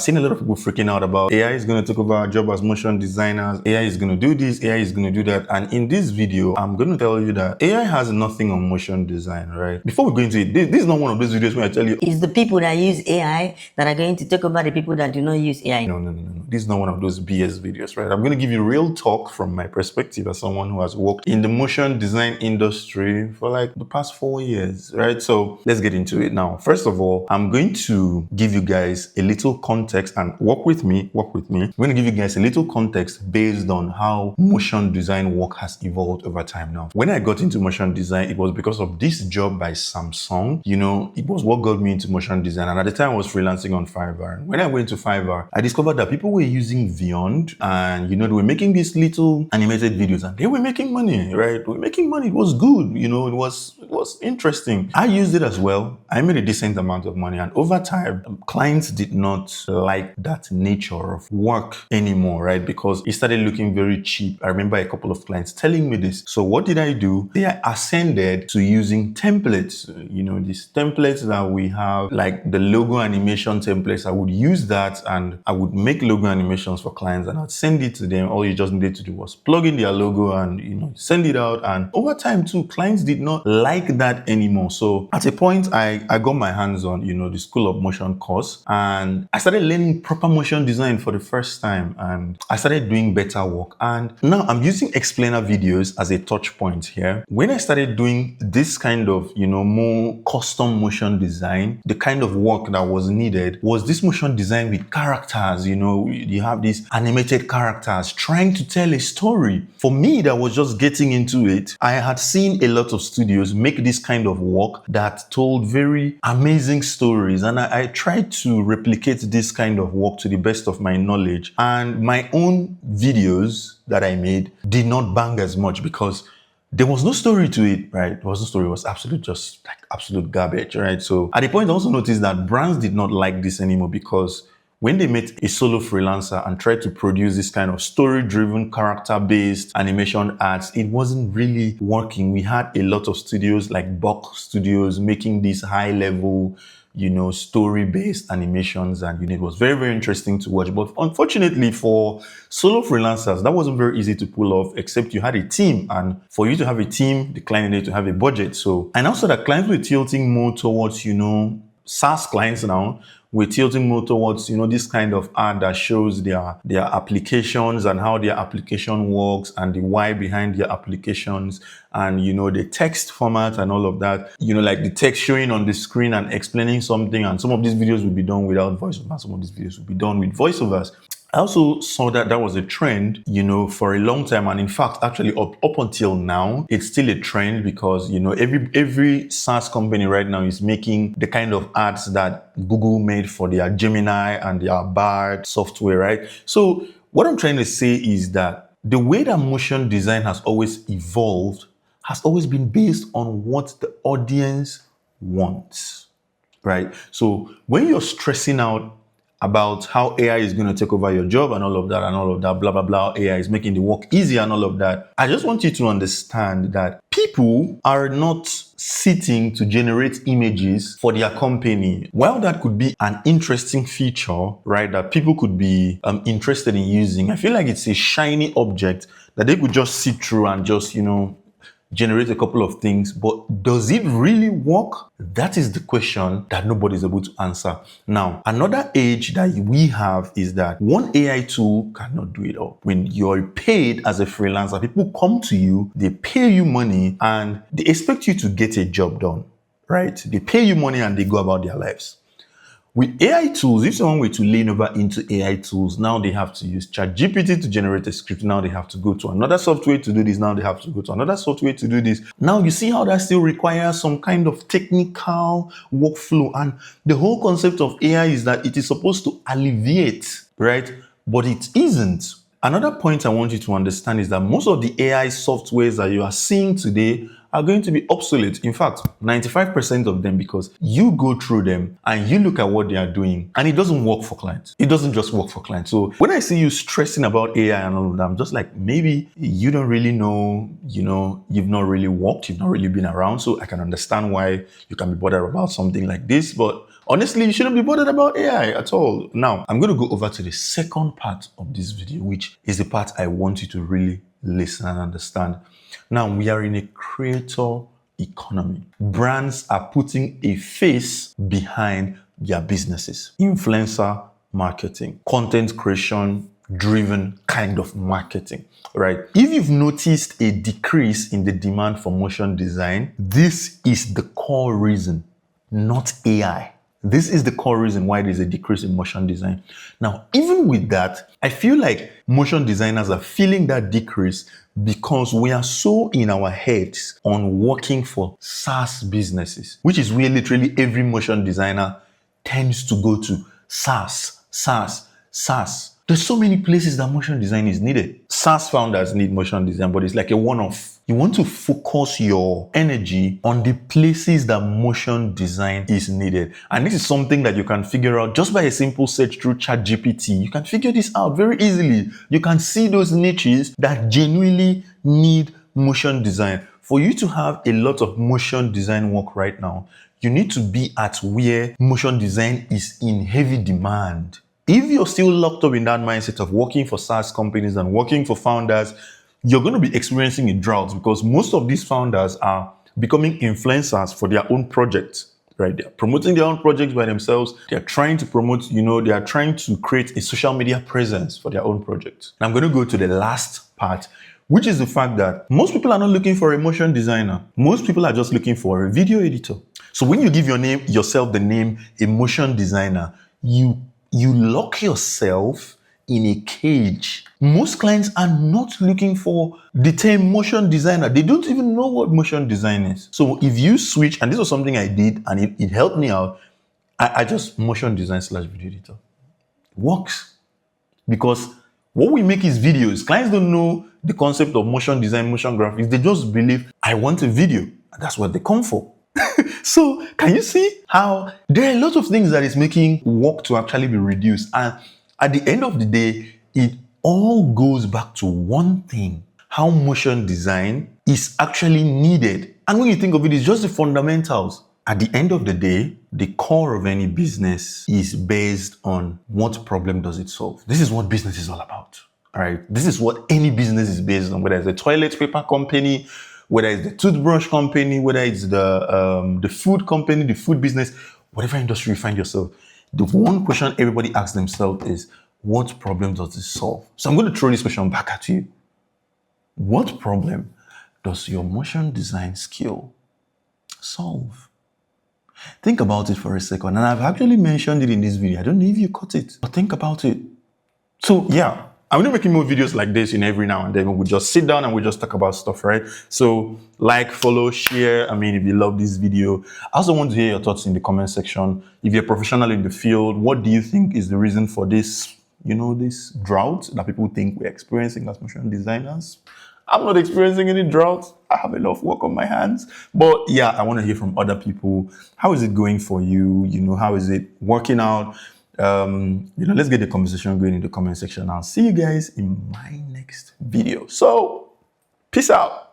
seen a lot of people freaking out about AI is going to take over our job as motion designers. AI is going to do this, AI is going to do that. And in this video, I'm going to tell you that AI has nothing on motion design, right? Before we go into it, this is not one of those videos where I tell you, it's the people that use AI that are going to take over the people that do not use AI. No. This is not one of those BS videos, right? I'm going to give you real talk from my perspective as someone who has worked in the motion design industry for like the past 4 years, right? So let's get into it now. First of all, I'm going to give you guys a little context and work with me. I'm going to give you guys a little context based on how motion design work has evolved over time now. When I got into motion design, it was because of this job by Samsung. You know, it was what got me into motion design. And at the time I was freelancing on Fiverr. And when I went to Fiverr, I discovered that people were using Vyond and, you know, they were making these little animated videos and they were making money, right? They were making money. It was good. You know, it was interesting. I used it as well. I made a decent amount of money. And over time, clients did not like that nature of work anymore, right? Because it started looking very cheap. I remember a couple of clients telling me this. So what did I do? They ascended to using templates. You know, these templates that we have, like the logo animation templates. I would use that and I would make logo animations for clients and I'd send it to them. All you just needed to do was plug in their logo and, you know, send it out. And over time too, clients did not like that anymore. So at a point, I got my hands on, you know, the School of Motion course and I started learning proper motion design for the first time and I started doing better work. And now I'm using explainer videos as a touch point here. When I started doing this kind of, you know, more custom motion design, the kind of work that was needed was this motion design with characters. You know, you have these animated characters trying to tell a story. For me, that was just getting into it. I had seen a lot of studios make this kind of work that told very amazing stories. And I tried to replicate this kind of work to the best of my knowledge. And my own videos that I made did not bang as much because there was no story to it, right? There was no story. It was just like absolute garbage, right? So at the point, I also noticed that brands did not like this anymore because when they met a solo freelancer and tried to produce this kind of story-driven, character-based animation ads, it wasn't really working. We had a lot of studios like Buck Studios making these high-level, you know, story-based animations, and you know, it was very, very interesting to watch. But unfortunately for solo freelancers, that wasn't very easy to pull off, except you had a team. And for you to have a team, the client needed to have a budget. So, and also that clients were tilting more towards, you know, SaaS clients now. We're tilting more towards, you know, this kind of ad that shows their applications and how their application works and the why behind their applications and, you know, the text format and all of that. You know, like the text showing on the screen and explaining something. And some of these videos will be done without voiceovers. Some of these videos will be done with voiceovers. I also saw that that was a trend, you know, for a long time. And in fact, actually up until now, it's still a trend because, you know, every SaaS company right now is making the kind of ads that Google made for their Gemini and their Bard software, right? So what I'm trying to say is that the way that motion design has always evolved has always been based on what the audience wants, right? So when you're stressing out about how AI is going to take over your job and all of that, blah, blah, blah, AI is making the work easier and all of that. I just want you to understand that people are not sitting to generate images for their company. While that could be an interesting feature, right, that people could be interested in using, I feel like it's a shiny object that they could just sit through and just, you know, generate a couple of things, but does it really work? That is the question that nobody is able to answer. Now, another age that we have is that one AI tool cannot do it all. When you're paid as a freelancer, people come to you, they pay you money, and they expect you to get a job done, right? They pay you money and they go about their lives. With AI tools, if someone were to lean over into AI tools, now they have to use ChatGPT to generate a script. Now they have to go to another software to do this. Now they have to go to another software to do this. Now you see how that still requires some kind of technical workflow. And the whole concept of AI is that it is supposed to alleviate, right? But it isn't. Another point I want you to understand is that most of the AI softwares that you are seeing today are going to be obsolete. In fact, 95% of them, because you go through them and you look at what they are doing and it doesn't work for clients. It doesn't just work for clients. So when I see you stressing about AI and all of that, I'm just like, maybe you don't really know, you know, you've not really worked, you've not really been around. So I can understand why you can be bothered about something like this. But Honestly, you shouldn't be bothered about AI at all. Now, I'm going to go over to the second part of this video, which is the part I want you to really listen and understand. Now, we are in a creator economy. Brands are putting a face behind their businesses. Influencer marketing, content creation driven kind of marketing, right? If you've noticed a decrease in the demand for motion design, this is the core reason, not AI. This is the core reason why there's a decrease in motion design. Now, even with that, I feel like motion designers are feeling that decrease because we are so in our heads on working for SaaS businesses, which is where literally every motion designer tends to go to. SaaS. There's so many places that motion design is needed. SaaS founders need motion design, but it's like a one-off. You want to focus your energy on the places that motion design is needed. And this is something that you can figure out just by a simple search through ChatGPT. You can figure this out very easily. You can see those niches that genuinely need motion design. For you to have a lot of motion design work right now, you need to be at where motion design is in heavy demand. If you're still locked up in that mindset of working for SaaS companies and working for founders, you're going to be experiencing a drought because most of these founders are becoming influencers for their own projects, right? They're promoting their own projects by themselves. They're trying to promote, they are trying to create a social media presence for their own projects. And I'm going to go to the last part, which is the fact that most people are not looking for a motion designer. Most people are just looking for a video editor. So when you give yourself the name a motion designer, you lock yourself in a cage. Most clients are not looking for the term motion designer. They don't even know what motion design is. So if you switch, and this was something I did and it helped me out, I just motion design / video editor. It works. Because what we make is videos. Clients don't know the concept of motion design, motion graphics. They just believe, I want a video. And that's what they come for. So can you see how there are a lot of things that is making work to actually be reduced? And at the end of the day, it all goes back to one thing: how motion design is actually needed. And when you think of it, it's just the fundamentals. At the end of the day, the core of any business is based on what problem does it solve. This is what business is all about. All right. This is what any business is based on, whether it's a toilet paper company, whether it's the toothbrush company, whether it's the food company, the food business, whatever industry you find yourself, the one question everybody asks themselves is, what problem does this solve? So I'm going to throw this question back at you. What problem does your motion design skill solve? Think about it for a second. And I've actually mentioned it in this video. I don't know if you caught it, but think about it. So yeah, I'm going to be making more videos like this every now and then. We'll just sit down and we'll just talk about stuff, right? So like, follow, share. If you love this video. I also want to hear your thoughts in the comment section. If you're a professional in the field, what do you think is the reason for this, this drought that people think we're experiencing as motion designers? I'm not experiencing any drought. I have enough work on my hands. But yeah, I want to hear from other people. How is it going for you? How is it working out? Let's get the conversation going in the comment section. I'll see you guys in my next video. So, peace out.